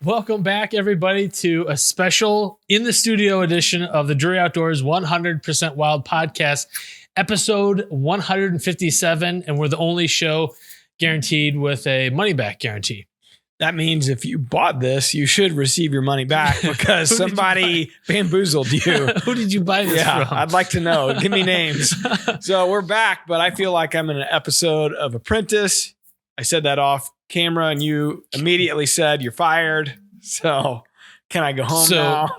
Welcome back, everybody, to a special in the studio edition of the Drury Outdoors 100% Wild podcast, episode 157. And we're the only show guaranteed with a money back guarantee. That means if you bought this, you should receive your money back because somebody bamboozled you. Who did you buy this from? I'd like to know. Give me names. So we're back, but I feel like I'm in an episode of Apprentice. I said that off camera and you immediately said you're fired. So can I go home now?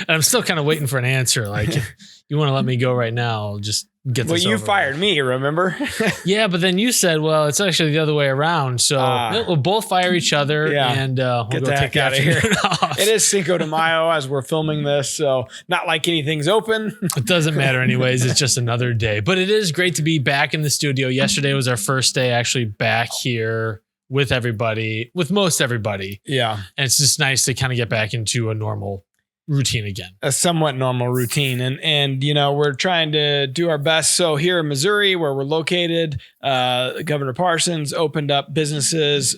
I'm still kind of waiting for an answer. Like, if you want to let me go right now, I'll just get this over. Well, you fired me, remember? Yeah, but then you said, well, it's actually the other way around. So we'll both fire each other and we'll get go take out of here. Off. It is Cinco de Mayo as we're filming this, so not like anything's open. It doesn't matter anyways. It's just another day. But it is great to be back in the studio. Yesterday was our first day actually back here with everybody, with most everybody. Yeah. And it's just nice to kind of get back into a normal routine again. A somewhat normal routine. And you know, we're trying to do our best. So here in Missouri, where we're located, Governor Parsons opened up businesses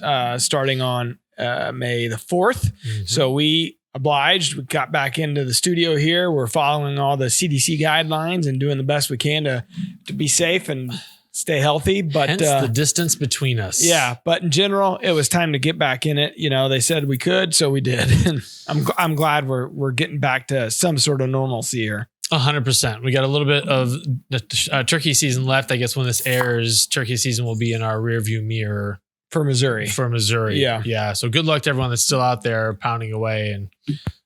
starting on May the 4th. Mm-hmm. So we obliged. We got back into the studio here. We're following all the CDC guidelines and doing the best we can to be safe and stay healthy, but hence the distance between us. Yeah, but in general, it was time to get back in it. You know, they said we could, so we did. And I'm glad we're getting back to some sort of normalcy here. 100%. We got a little bit of the turkey season left. I guess when this airs, turkey season will be in our rearview mirror for Missouri. Yeah. So good luck to everyone that's still out there pounding away and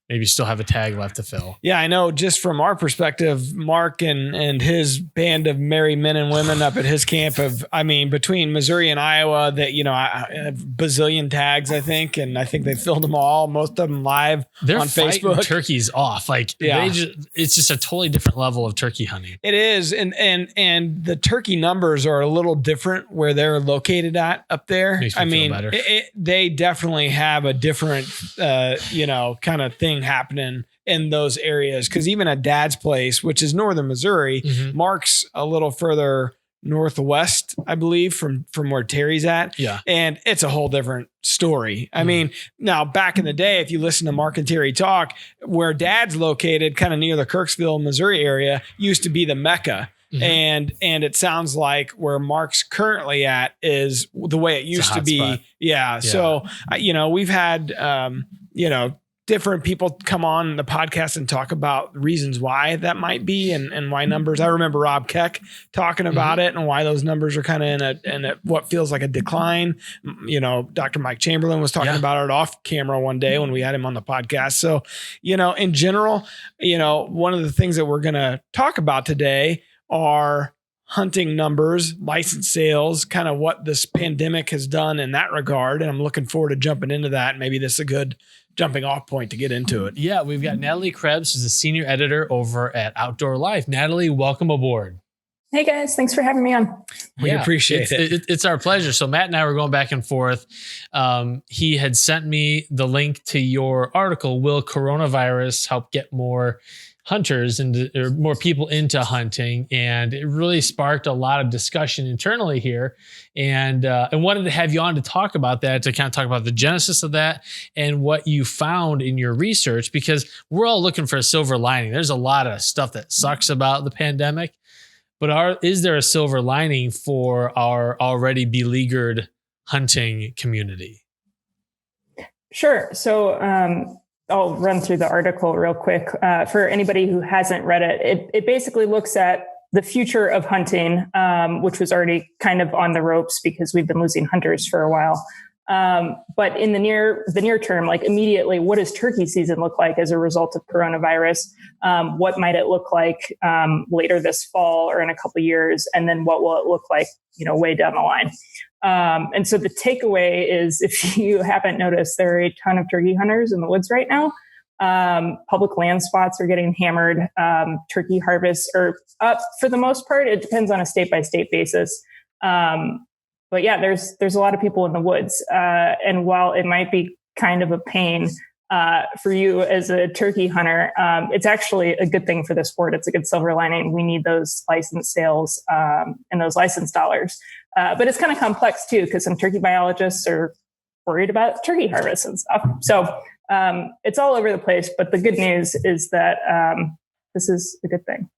maybe still have a tag left to fill. Yeah, I know. Just from our perspective, Mark and his band of merry men and women up at his camp between Missouri and Iowa, that, you know, I have bazillion tags, I think, and I think they filled them all, most of them live They're on Facebook. Turkeys off. Like, it's just a totally different level of turkey hunting. It is. And the turkey numbers are a little different where they're located at up there. Makes me feel better. They definitely have a different, kind of thing happening in those areas. Cause even at Dad's place, which is northern Missouri, mm-hmm. Mark's a little further northwest, I believe, from where Terry's at. Yeah. And it's a whole different story. I mean, now back in the day, if you listen to Mark and Terry talk, where Dad's located kind of near the Kirksville, Missouri area used to be the Mecca. Mm-hmm. And it sounds like where Mark's currently at is the way it used to be. Spot. Yeah. So, we've had, different people come on the podcast and talk about reasons why that might be and why numbers. I remember Rob Keck talking about it and why those numbers are kind of in a what feels like a decline. You know, Dr. Mike Chamberlain was talking about it off camera one day when we had him on the podcast. So, in general, one of the things that we're going to talk about today are hunting numbers, license sales, kind of what this pandemic has done in that regard. And I'm looking forward to jumping into that. Maybe this is a good jumping off point to get into it. Yeah, we've got Natalie Krebs, who's a senior editor over at Outdoor Life. Natalie, welcome aboard. Hey guys, thanks for having me on. We appreciate it. It's our pleasure. So Matt and I were going back and forth. He had sent me the link to your article, Will Coronavirus Help Get More Hunters or more people into hunting? And it really sparked a lot of discussion internally here. And wanted to have you on to talk about that, to kind of talk about the genesis of that and what you found in your research, because we're all looking for a silver lining. There's a lot of stuff that sucks about the pandemic, but is there a silver lining for our already beleaguered hunting community? Sure. So, I'll run through the article real quick. For anybody who hasn't read it, it basically looks at the future of hunting, which was already kind of on the ropes because we've been losing hunters for a while. But in the near term, like immediately, what does turkey season look like as a result of coronavirus? What might it look like later this fall or in a couple of years? And then what will it look like, way down the line? And so the takeaway is, if you haven't noticed, there are a ton of turkey hunters in the woods right now. Public land spots are getting hammered. Turkey harvests are up for the most part. It depends on a state by state basis. But yeah, there's a lot of people in the woods. And while it might be kind of a pain for you as a turkey hunter, it's actually a good thing for the sport. It's a good silver lining. We need those license sales and those license dollars. But it's kind of complex too, because some turkey biologists are worried about turkey harvest and stuff. So it's all over the place. But the good news is that this is a good thing.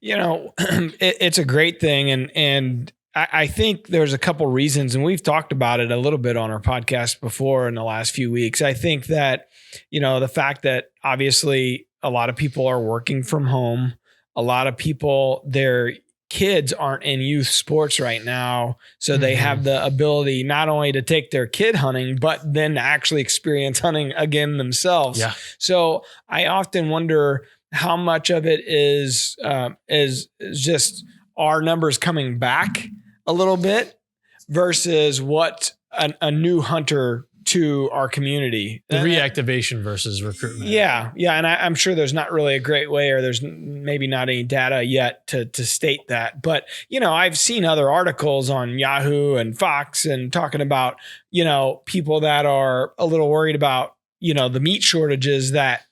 It's a great thing. And I think there's a couple reasons, and we've talked about it a little bit on our podcast before in the last few weeks. I think that, the fact that obviously a lot of people are working from home, a lot of people, their kids aren't in youth sports right now. So they have the ability not only to take their kid hunting, but then to actually experience hunting again themselves. Yeah. So I often wonder how much of it is just our numbers coming back a little bit versus what a new hunter to our community. The reactivation versus recruitment. Yeah. And I'm sure there's not really a great way, or there's maybe not any data yet to state that. But, I've seen other articles on Yahoo and Fox and talking about, people that are a little worried about, the meat shortages that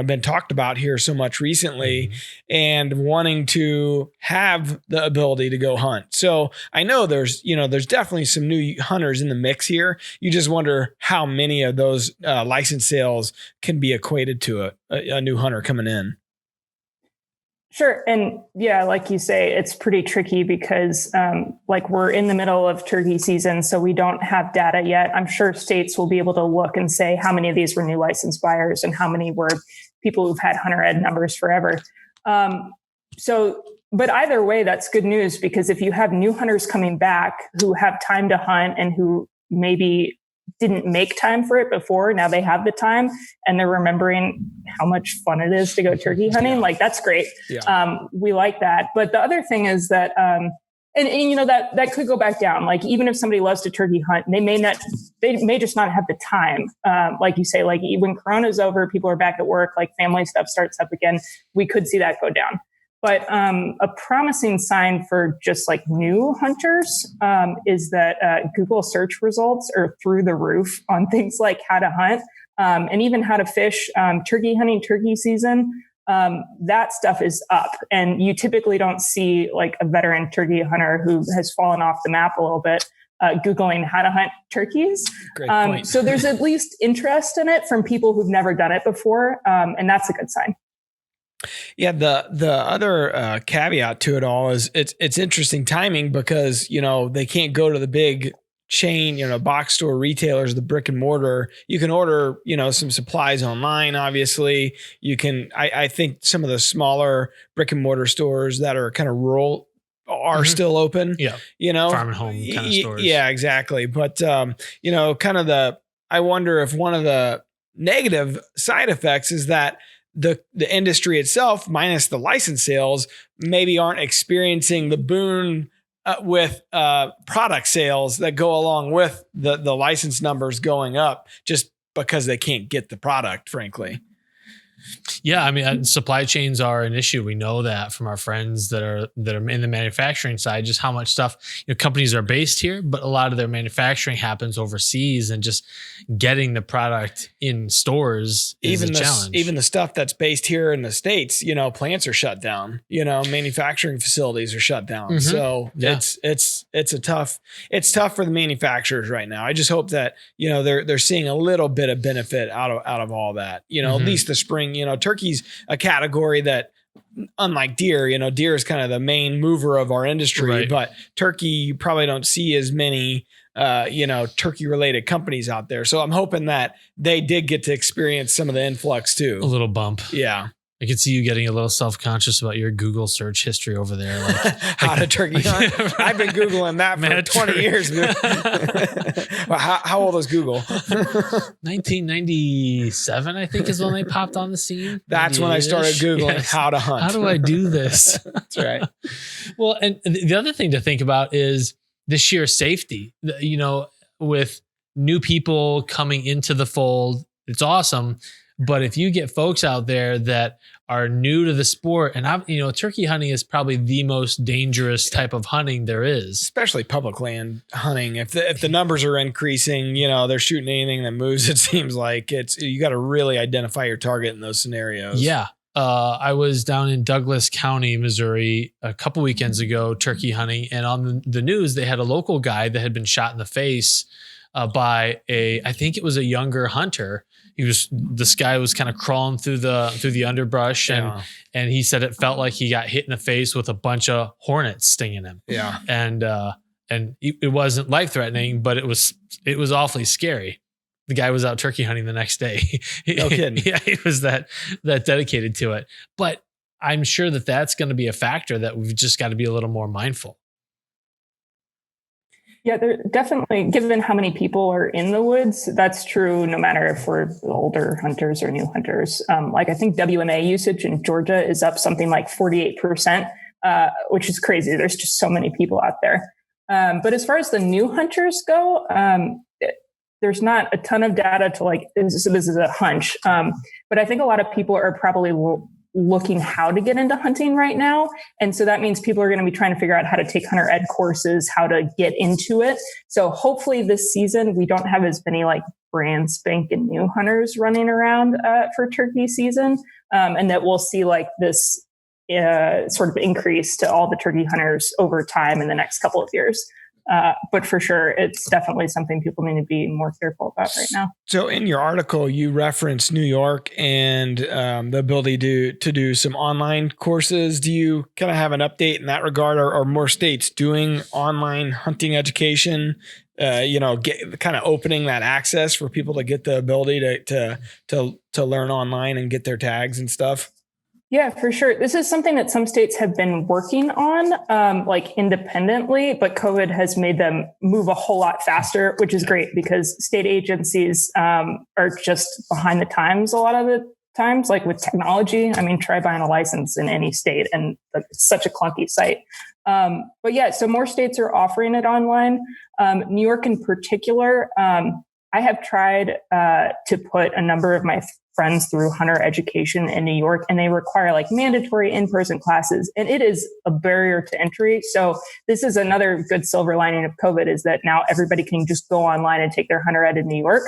been talked about here so much recently, and wanting to have the ability to go hunt. So I know there's definitely some new hunters in the mix here. You just wonder how many of those license sales can be equated to a new hunter coming in. Sure. And yeah, like you say, it's pretty tricky because we're in the middle of turkey season, so we don't have data yet. I'm sure states will be able to look and say how many of these were new license buyers and how many were people who've had hunter ed numbers forever. But either way, that's good news, because if you have new hunters coming back who have time to hunt and who maybe didn't make time for it before, now they have the time and they're remembering how much fun it is to go turkey hunting. Like, that's great. Yeah. We like that. But the other thing is that, that could go back down. Like, even if somebody loves to turkey hunt, they may just not have the time. Like you say, like when Corona's over, people are back at work, like family stuff starts up again. We could see that go down. But a promising sign for just like new hunters is that Google search results are through the roof on things like how to hunt and even how to fish, turkey hunting, turkey season. That stuff is up. And you typically don't see like a veteran turkey hunter who has fallen off the map a little bit Googling how to hunt turkeys. Great point. So there's at least interest in it from people who've never done it before. And that's a good sign. Yeah, the other caveat to it all is it's interesting timing, because they can't go to the big chain, box store retailers, the brick and mortar. You can order some supplies online. Obviously, you can. I think some of the smaller brick and mortar stores that are kind of rural are still open. Yeah, farm and home kind of stores. Yeah, exactly. But I wonder if one of the negative side effects is that the industry itself, minus the license sales, maybe aren't experiencing the boon with product sales that go along with the license numbers going up, just because they can't get the product, frankly. Yeah, I mean, supply chains are an issue. We know that from our friends that are in the manufacturing side, just how much stuff, companies are based here, but a lot of their manufacturing happens overseas, and just getting the product in stores is a challenge. Even the stuff that's based here in the States, plants are shut down, manufacturing facilities are shut down. So it's tough for the manufacturers right now. I just hope that, they're seeing a little bit of benefit out of all that, at least the spring. Turkey's a category that, unlike deer, deer is kind of the main mover of our industry, right. But turkey, you probably don't see as many, turkey related companies out there. So I'm hoping that they did get to experience some of the influx too. A little bump. Yeah. I could see you getting a little self-conscious about your Google search history over there. How to turkey hunt. I've been Googling that for 20 years. Well, how old is Google? 1997, I think, is when they popped on the scene. That's when I started Googling how to hunt. How do I do this? That's right. Well, and the other thing to think about is the sheer safety. With new people coming into the fold, it's awesome. But if you get folks out there that are new to the sport, and turkey hunting is probably the most dangerous type of hunting there is, especially public land hunting. If the numbers are increasing, they're shooting anything that moves. It seems like you got to really identify your target in those scenarios. Yeah. I was down in Douglas County, Missouri, a couple weekends ago, turkey hunting, and on the news they had a local guy that had been shot in the face by I think it was a younger hunter. This guy was kind of crawling through the underbrush, and he said it felt like he got hit in the face with a bunch of hornets stinging him. Yeah. And it wasn't life threatening, but it was awfully scary. The guy was out turkey hunting the next day. No kidding. Yeah, he was that dedicated to it. But I'm sure that's going to be a factor that we've just got to be a little more mindful. Yeah, they're definitely, given how many people are in the woods, that's true no matter if we're older hunters or new hunters. Like I think WMA usage in Georgia is up something like 48%, which is crazy. There's just so many people out there. But as far as the new hunters go, there's not a ton of data to like, this is a hunch. But I think a lot of people are probably looking how to get into hunting right now. And so that means people are going to be trying to figure out how to take hunter ed courses, how to get into it. So hopefully this season, we don't have as many like brand spanking new hunters running around for turkey season. And that we'll see like this sort of increase to all the turkey hunters over time in the next couple of years. But for sure, it's definitely something people need to be more careful about right now. So in your article, you reference New York and the ability to do some online courses. Do you kind of have an update in that regard? Or more states doing online hunting education, get kind of opening that access for people to get the ability to learn online and get their tags and stuff? Yeah, for sure. This is something that some states have been working on, like independently, but COVID has made them move a whole lot faster, which is great because state agencies are just behind the times a lot of the times, like with technology. I mean, try buying a license in any state and it's such a clunky site. But yeah, so more states are offering it online. New York in particular, I have tried to put a number of my friends through hunter education in New York, and they require like mandatory in-person classes, and it is a barrier to entry. So this is another good silver lining of COVID, is that now everybody can just go online and take their hunter ed in New York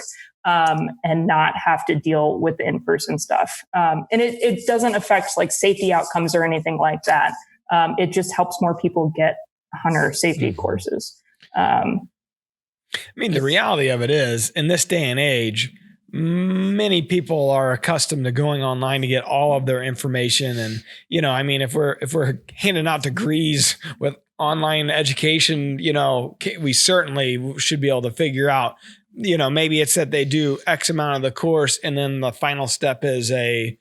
and not have to deal with the in-person stuff. And it doesn't affect like safety outcomes or anything like that. It just helps more people get hunter safety courses. I mean, the reality of it is, in this day and age, many people are accustomed to going online to get all of their information. And, I mean, if we're handing out degrees with online education, we certainly should be able to figure out, maybe it's that they do X amount of the course and then the final step is a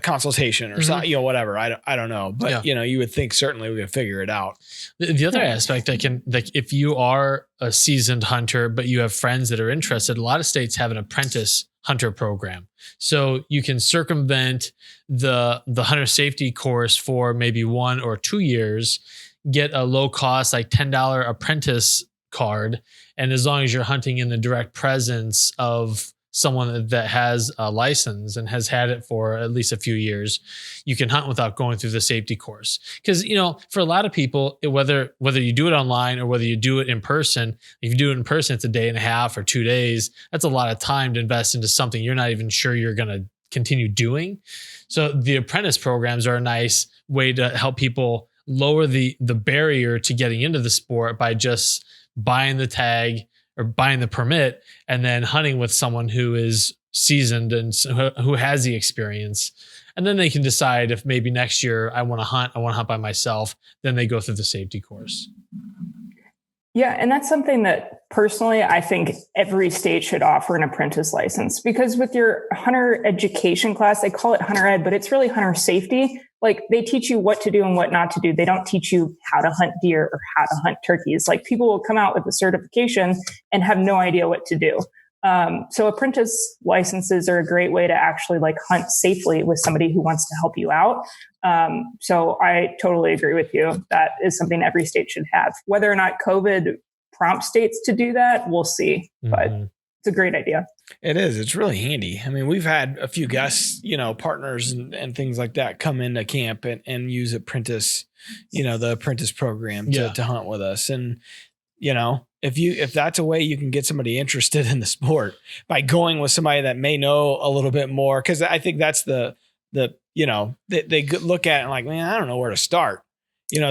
consultation or something, whatever. I don't know, but you would think certainly we could figure it out. The other aspect if you are a seasoned hunter, but you have friends that are interested, a lot of states have an apprentice hunter program. So you can circumvent the hunter safety course for maybe 1 or 2 years, get a low cost, like $10 apprentice card. And as long as you're hunting in the direct presence of someone that has a license and has had it for at least a few years, you can hunt without going through the safety course. Because, for a lot of people, whether you do it online or whether you do it in person, if you do it in person, it's a day and a half or 2 days. That's a lot of time to invest into something you're not even sure you're going to continue doing. So the apprentice programs are a nice way to help people lower the barrier to getting into the sport by just buying the tag or buying the permit and then hunting with someone who is seasoned and who has the experience. And then they can decide if maybe next year I want to hunt by myself. Then they go through the safety course. Yeah. And that's something that personally, I think every state should offer an apprentice license, because with your hunter education class, they call it hunter ed, but it's really hunter safety. Like they teach you what to do and what not to do. They don't teach you how to hunt deer or how to hunt turkeys. Like people will come out with a certification and have no idea what to do. So apprentice licenses are a great way to actually like hunt safely with somebody who wants to help you out. So I totally agree with you. That is something every state should have. Whether or not COVID prompts states to do that, we'll see. But it's a great idea. It is. It's really handy. I mean, we've had a few guests, partners and things like that come into camp and use apprentice, the apprentice program to hunt with us. And, if that's a way you can get somebody interested in the sport by going with somebody that may know a little bit more, because I think that's they look at it and like, man, I don't know where to start.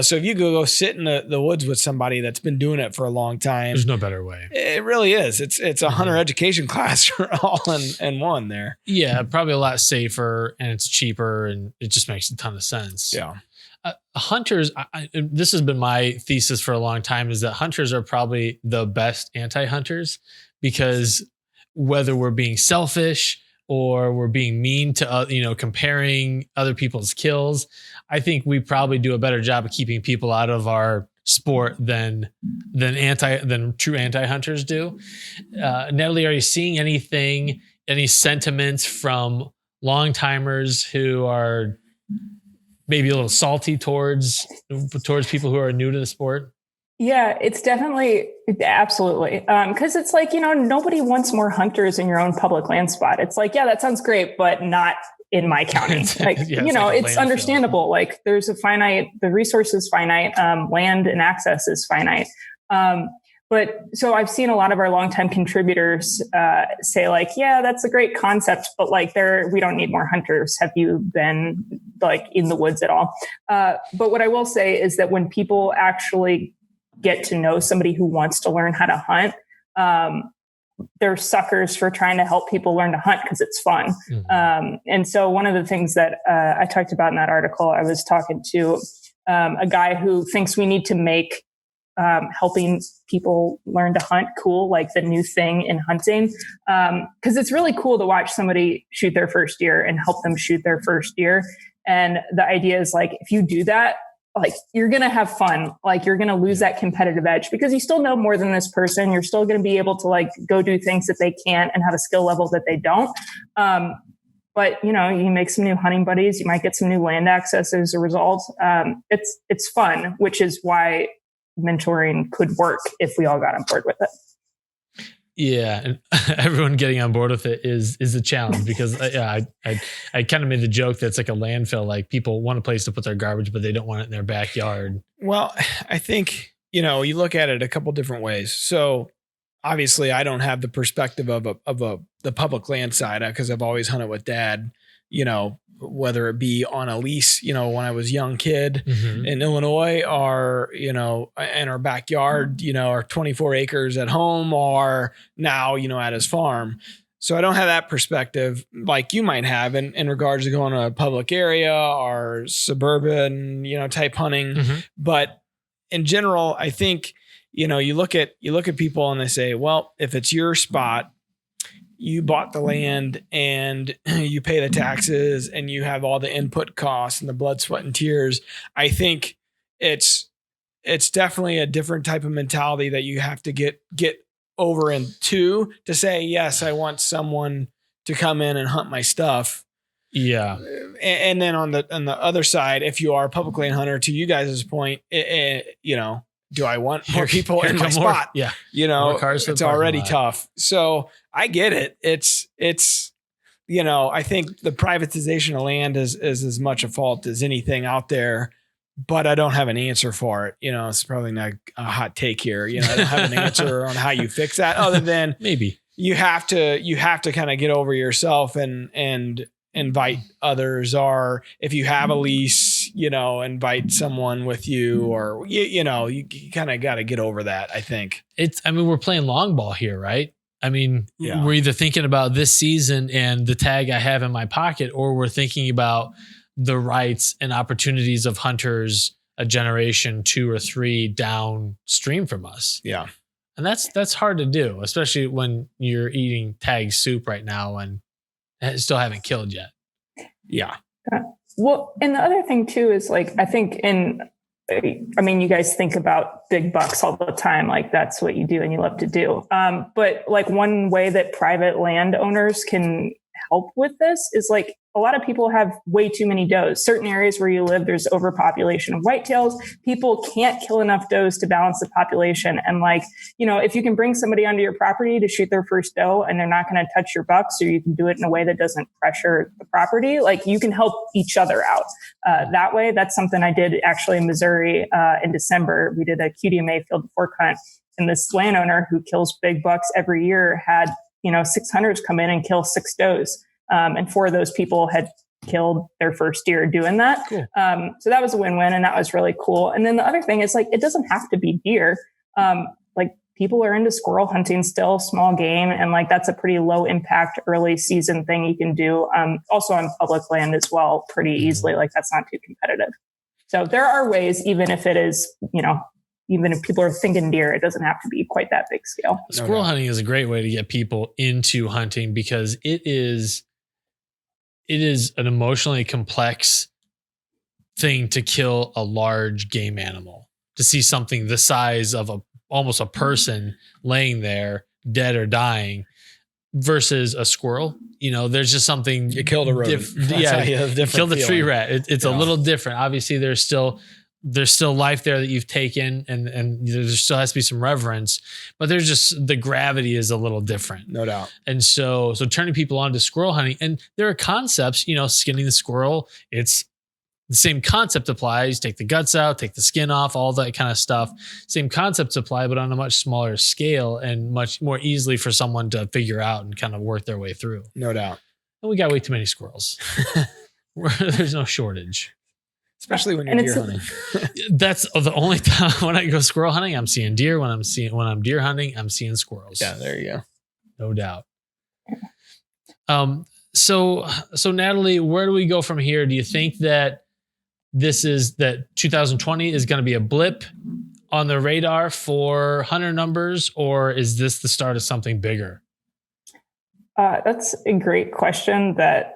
So if you go sit in the woods with somebody that's been doing it for a long time, there's no better way. It really is. It's a hunter education class for all in one there. Yeah, probably a lot safer, and it's cheaper, and it just makes a ton of sense. Yeah. Hunters, this has been my thesis for a long time, is that hunters are probably the best anti-hunters, because whether we're being selfish or we're being mean to, comparing other people's kills, I think we probably do a better job of keeping people out of our sport than true anti-hunters do. Natalie, are you seeing any sentiments from long timers who are maybe a little salty towards people who are new to the sport? Yeah, it's definitely, absolutely. Because it's like, nobody wants more hunters in your own public land spot. It's like, yeah, that sounds great, but not in my county. Like, it's understandable. Like there's the resource is finite, land and access is finite. But so I've seen a lot of our longtime contributors say like, yeah, that's a great concept, but like we don't need more hunters. Have you been like in the woods at all? But what I will say is that when people actually get to know somebody who wants to learn how to hunt, they're suckers for trying to help people learn to hunt because it's fun. Mm-hmm. And so one of the things that I talked about in that article, I was talking to a guy who thinks we need to make helping people learn to hunt cool, like the new thing in hunting. Because it's really cool to watch somebody shoot their first deer and help them shoot their first deer. And the idea is like, if you do that, like you're going to have fun, like you're going to lose that competitive edge because you still know more than this person. You're still going to be able to like go do things that they can't and have a skill level that they don't. But you make some new hunting buddies, you might get some new land access as a result. It's fun, which is why mentoring could work if we all got on board with it. Yeah, and everyone getting on board with it is a challenge because I kind of made the joke that it's like a landfill. Like people want a place to put their garbage, but they don't want it in their backyard. Well, I think you look at it a couple different ways. So obviously, I don't have the perspective of the public land side because I've always hunted with Dad. Whether it be on a lease, when I was a young kid in Illinois, or, in our backyard, our 24 acres at home, or now, at his farm. So I don't have that perspective like you might have in regards to going to a public area or suburban, type hunting. Mm-hmm. But in general, I think, you look at people and they say, well, if it's your spot, you bought the land and you pay the taxes and you have all the input costs and the blood, sweat, and tears. I think it's definitely a different type of mentality that you have to get over into to say, yes, I want someone to come in and hunt my stuff. Yeah. And then on the other side, if you are a public land hunter, to you guys' point, do I want more people in my spot? Yeah. It's already tough. So I get it. It's I think the privatization of land is as much a fault as anything out there, but I don't have an answer for it. It's probably not a hot take here. I don't have an answer on how you fix that other than maybe you have to kind of get over yourself and invite others, or if you have a lease, invite someone with you, or you kind of got to get over that. I think we're playing long ball here, right? Yeah. We're either thinking about this season and the tag I have in my pocket, or we're thinking about the rights and opportunities of hunters a generation 2 or 3 downstream from us. Yeah. And that's hard to do, especially when you're eating tag soup right now and still haven't killed yet. Yeah. Well, and the other thing too is like, I think you guys think about big bucks all the time. Like that's what you do and you love to do. But like one way that private landowners can help with this is like a lot of people have way too many does. Certain areas where you live, there's overpopulation of whitetails. People can't kill enough does to balance the population. And like, if you can bring somebody onto your property to shoot their first doe and they're not going to touch your bucks, or you can do it in a way that doesn't pressure the property, like you can help each other out that way. That's something I did actually in Missouri in December. We did a QDMA field fork hunt, and this landowner who kills big bucks every year had 6 hunters come in and kill 6 does. And 4 of those people had killed their first deer doing that. Cool. So that was a win-win, and that was really cool. And then the other thing is, like, it doesn't have to be deer. Like, people are into squirrel hunting still, small game, and like that's a pretty low impact early season thing you can do. Also on public land as well, pretty easily. Like, that's not too competitive. So there are ways, even if it is, even if people are thinking deer, it doesn't have to be quite that big scale. Squirrel hunting is a great way to get people into hunting because it is an emotionally complex thing to kill a large game animal. To see something the size of almost a person laying there dead or dying versus a squirrel. There's just something. You killed a rodent. Killed a tree rat. It's a little different. Obviously, there's still life there that you've taken, and there still has to be some reverence, but there's just the gravity is a little different. No doubt. And so turning people on to squirrel hunting, and there are concepts, skinning the squirrel. It's the same concept applies. Take the guts out, take the skin off, all that kind of stuff. Same concepts apply, but on a much smaller scale and much more easily for someone to figure out and kind of work their way through. No doubt. And we got way too many squirrels. There's no shortage. Especially when you're deer hunting. That's the only time when I go squirrel hunting, I'm seeing deer. When I'm deer hunting, I'm seeing squirrels. Yeah, there you go. No doubt. So Natalie, where do we go from here? Do you think that 2020 is going to be a blip on the radar for hunter numbers, or is this the start of something bigger? That's a great question that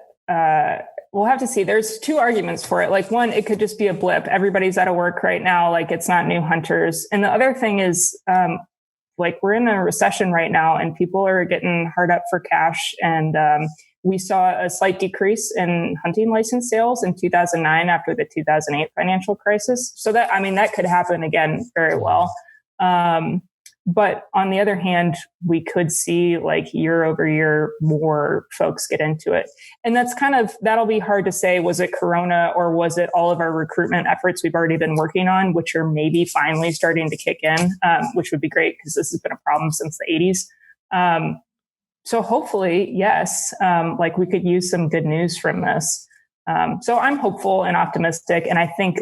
we'll have to see. There's two arguments for it. Like, one, it could just be a blip. Everybody's out of work right now. Like, it's not new hunters. And the other thing is, like, we're in a recession right now and people are getting hard up for cash. And we saw a slight decrease in hunting license sales in 2009 after the 2008 financial crisis. So that could happen again very well. But on the other hand, we could see like year over year more folks get into it. And that'll be hard to say. Was it Corona or was it all of our recruitment efforts we've already been working on, which are maybe finally starting to kick in, which would be great because this has been a problem since the 80s. So hopefully, yes, like we could use some good news from this. So I'm hopeful and optimistic. And I think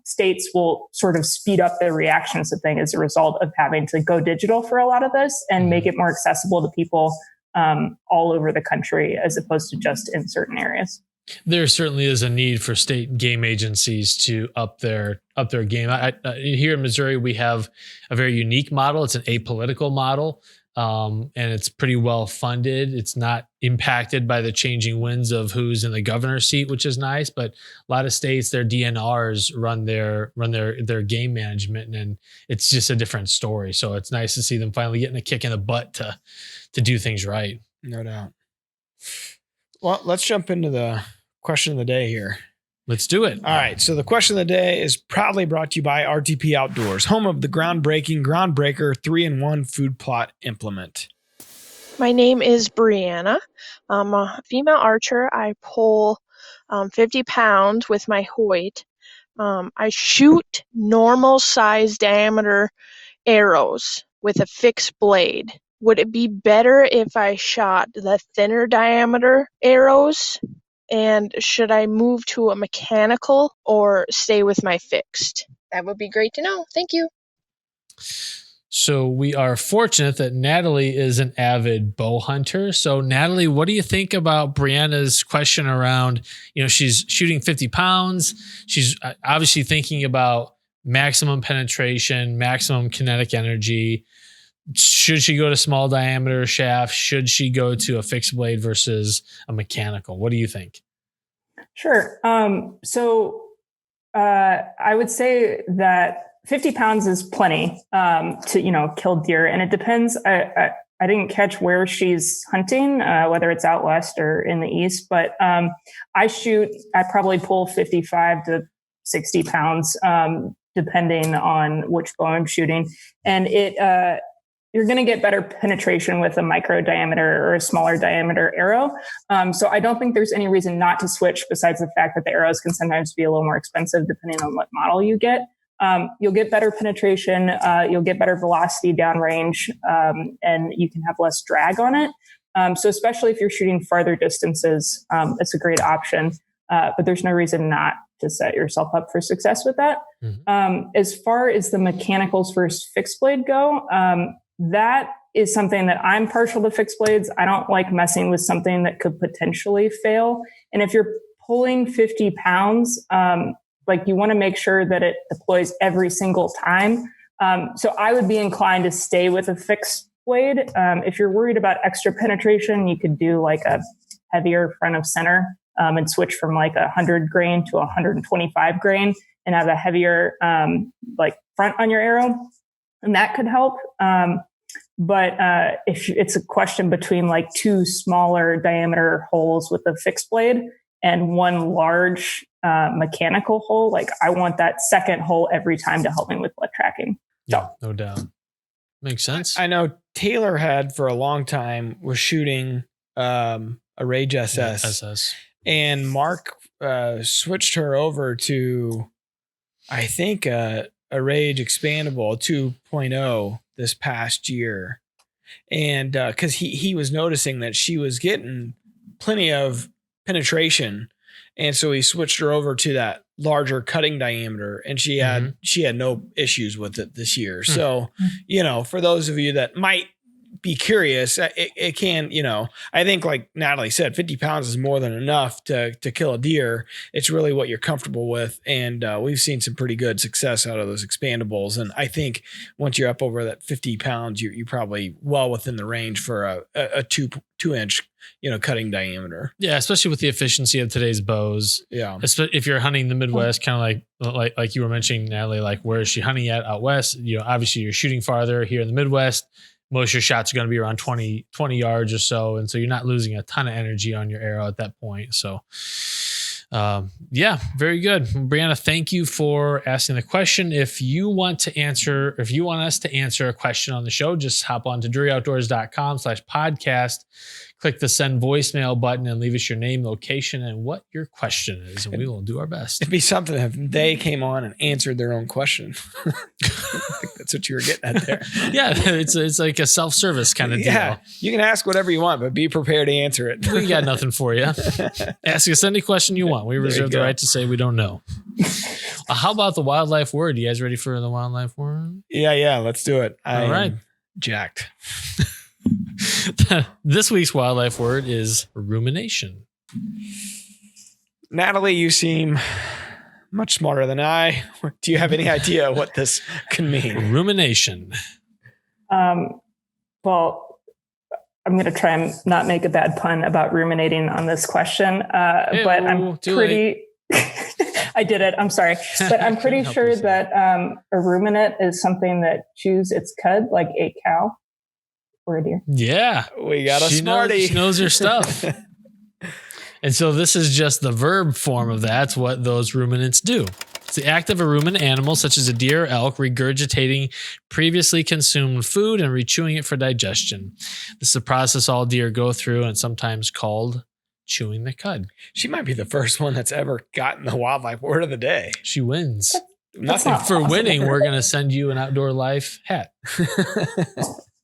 states will sort of speed up their reactions to things as a result of having to go digital for a lot of this and make it more accessible to people all over the country as opposed to just in certain areas. There certainly is a need for state game agencies to up their game. Here in Missouri, we have a very unique model. It's an apolitical model. And it's pretty well funded. It's not impacted by the changing winds of who's in the governor's seat, which is nice. But a lot of states, their DNRs run their game management, and it's just a different story. So it's nice to see them finally getting a kick in the butt to do things right. No doubt. Well, let's jump into the question of the day here. Let's do it. All right. So the question of the day is proudly brought to you by RTP Outdoors, home of the groundbreaker 3-in-1 food plot implement. My name is Brianna. I'm a female archer. I pull 50 pounds with my Hoyt. I shoot normal size diameter arrows with a fixed blade. Would it be better if I shot the thinner diameter arrows? And should I move to a mechanical or stay with my fixed? That would be great to know. Thank you. So we are fortunate that Natalie is an avid bow hunter. So Natalie, what do you think about Brianna's question around, she's shooting 50 pounds. She's obviously thinking about maximum penetration, maximum kinetic energy. Should she go to small diameter shaft? Should she go to a fixed blade versus a mechanical? What do you think? Sure. So I would say that 50 pounds is plenty to kill deer, and it depends. I didn't catch where she's hunting, whether it's out west or in the east, but I probably pull 55 to 60 pounds depending on which bow I'm shooting, and you're going to get better penetration with a micro diameter or a smaller diameter arrow. So I don't think there's any reason not to switch besides the fact that the arrows can sometimes be a little more expensive depending on what model you get. You'll get better penetration, you'll get better velocity downrange, and you can have less drag on it. So especially if you're shooting farther distances, it's a great option. but there's no reason not to set yourself up for success with that. As far as the mechanicals versus fixed blade go, that is something that I'm partial to fixed blades. I don't like messing with something that could potentially fail. And if you're pulling 50 pounds, like you want to make sure that it deploys every single time. So I would be inclined to stay with a fixed blade. If you're worried about extra penetration, you could do like a heavier front of center and switch from like 100 grain to 125 grain and have a heavier like front on your arrow. And that could help. But if it's a question between like two smaller diameter holes with a fixed blade and one large mechanical hole, like I want that second hole every time to help me with blood tracking. Yeah, no doubt. Makes sense. I know Taylor had for a long time was shooting a Rage SS. And Mark switched her over to, I think, a Rage Expandable 2.0 this past year. And because he was noticing that she was getting plenty of penetration. And so he switched her over to that larger cutting diameter, and she had no issues with it this year. So, for those of you that might be curious, it can, I think like Natalie said, 50 pounds is more than enough to kill a deer. It's really what you're comfortable with. And we've seen some pretty good success out of those expandables. And I think once you're up over that 50 pounds, you're probably well within the range for a 2-inch, cutting diameter. Yeah. Especially with the efficiency of today's bows. Yeah. If you're hunting the Midwest, kind of like you were mentioning, Natalie, like where is she hunting at out West? Obviously you're shooting farther here in the Midwest. Most of your shots are going to be around 20 yards or so. And so you're not losing a ton of energy on your arrow at that point. So, very good. Brianna, thank you for asking the question. If you want us to answer a question on the show, just hop on to DreAoutdoors.com/podcast, click the send voicemail button and leave us your name, location, and what your question is. And we will do our best. It'd be something if they came on and answered their own question. I think that's what you were getting at there. Yeah, it's like a self-service kind of deal. Yeah, you can ask whatever you want, but be prepared to answer it. We got nothing for you. Ask us any question you want. We reserve the right to say we don't know. How about the wildlife word? You guys ready for the wildlife word? Yeah, let's do it. All right. Jacked. This week's wildlife word is rumination. Natalie, you seem much smarter than I. Do you have any idea what this can mean? Rumination. Well, I'm going to try and not make a bad pun about ruminating on this question, but I'm pretty... I did it. I'm sorry. But I'm pretty sure that a ruminant is something that chews its cud like a cow or a deer. Yeah. We got a smarty. She knows her stuff. And so this is just the verb form of that's what those ruminants do. It's the act of a ruminant animal, such as a deer or elk, regurgitating previously consumed food and rechewing it for digestion. This is a process all deer go through and sometimes called chewing the cud. She might be the first one that's ever gotten the wildlife word of the day. She wins. Nothing for winning. We're going to send you an Outdoor Life hat.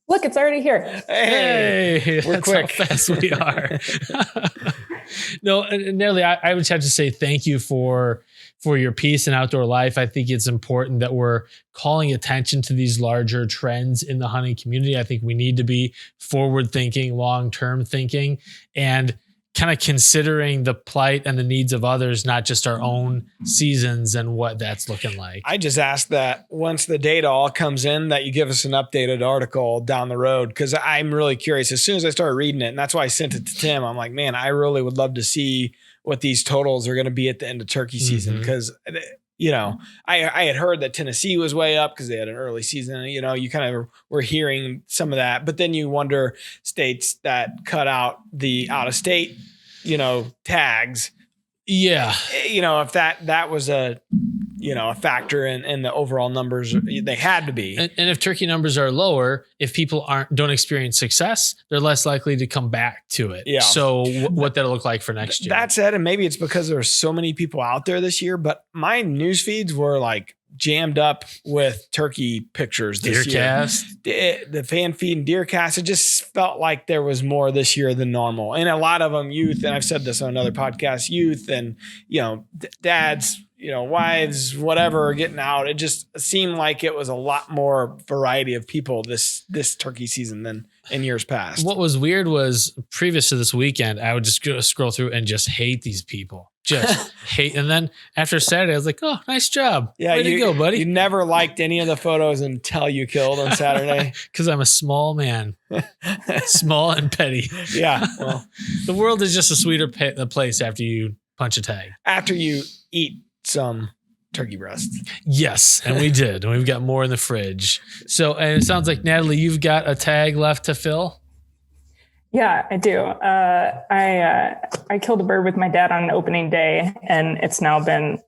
Look, it's already here. Hey, we're that's quick. How fast we are. No, Natalie, I would just have to say thank you for your piece in Outdoor Life. I think it's important that we're calling attention to these larger trends in the hunting community. I think we need to be forward thinking, long-term thinking, and kind of considering the plight and the needs of others, not just our own seasons and what that's looking like. I just ask that once the data all comes in, that you give us an updated article down the road, because I'm really curious. As soon as I started reading it, and that's why I sent it to Tim, I'm like, man, I really would love to see what these totals are going to be at the end of turkey season. Because, I had heard that Tennessee was way up because they had an early season. You kind of were hearing some of that. But then you wonder states that cut out the out-of-state, tags. Yeah. If that was a factor in the overall numbers, they had to be. And if turkey numbers are lower, if people don't experience success, they're less likely to come back to it. Yeah. So what that'll look like for next year. That said, and maybe it's because there are so many people out there this year, but my news feeds were like jammed up with turkey pictures this DeerCast. year. The fan feed and DeerCast, it just felt like there was more this year than normal. And a lot of them youth, and I've said this on another podcast, youth and, dads, wives, whatever, are getting out. It just seemed like it was a lot more variety of people this turkey season than in years past. What was weird was previous to this weekend, I would just go scroll through and just hate these people. Just hate. And then after Saturday, I was like, oh, nice job. Yeah, way to go, buddy. You never liked any of the photos until you killed on Saturday. Because I'm a small man, small and petty. Yeah. Well, the world is just a sweeter place after you punch a tag. after you eat some turkey breasts. Yes, and we did. And we've got more in the fridge. So, and it sounds like, Natalie, you've got a tag left to fill. Yeah, I do. I killed a bird with my dad on opening day, and it's now been,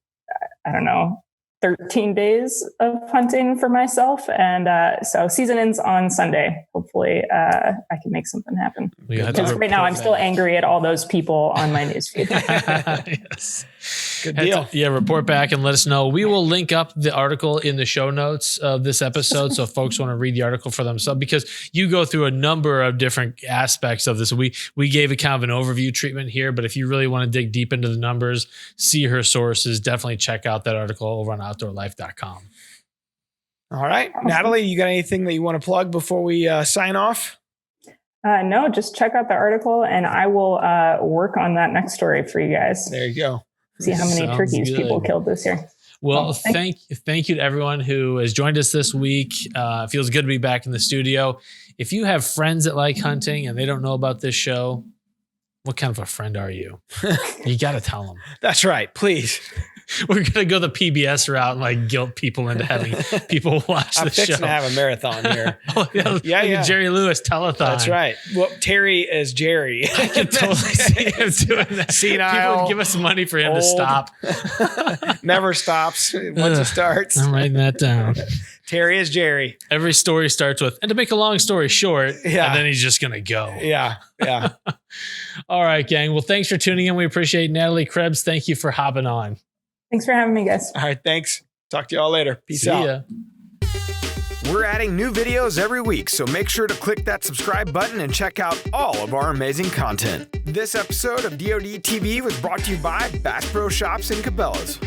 13 days of hunting for myself. And so season ends on Sunday. Hopefully I can make something happen. Because right now I'm still angry at all those people on my newsfeed. Yes. Good deal. Report back and let us know. We will link up the article in the show notes of this episode. So if folks want to read the article for themselves, because you go through a number of different aspects of this. We gave a kind of an overview treatment here, but if you really want to dig deep into the numbers, see her sources, definitely check out that article over on outdoorlife.com. All right. Natalie, you got anything that you want to plug before we sign off? No, just check out the article and I will work on that next story for you guys. There you go. See how many Sounds turkeys good. people killed this year. Well, thank you to everyone who has joined us this week. It feels good to be back in the studio. If you have friends that like hunting and they don't know about this show, what kind of a friend are you? You got to tell them. That's right. Please. We're going to go the PBS route and guilt people into having people watch I'm the show. fixing to have a marathon here. Oh, yeah. Jerry Lewis telethon. That's right. Well, Terry is Jerry. I can totally see him doing that. Senile, people would give us money for him old. to stop. Never stops once it starts. I'm writing that down. Terry is Jerry. Every story starts with, and to make a long story short, Yeah. and then he's just going to go. Yeah. All right, gang. Well, thanks for tuning in. We appreciate it. Natalie Krebs, thank you for hopping on. Thanks for having me, guys. All right. Thanks. Talk to you all later. Peace See out. ya. We're adding new videos every week, so make sure to click that subscribe button and check out all of our amazing content. This episode of DoD TV was brought to you by Bass Pro Shops and Cabela's.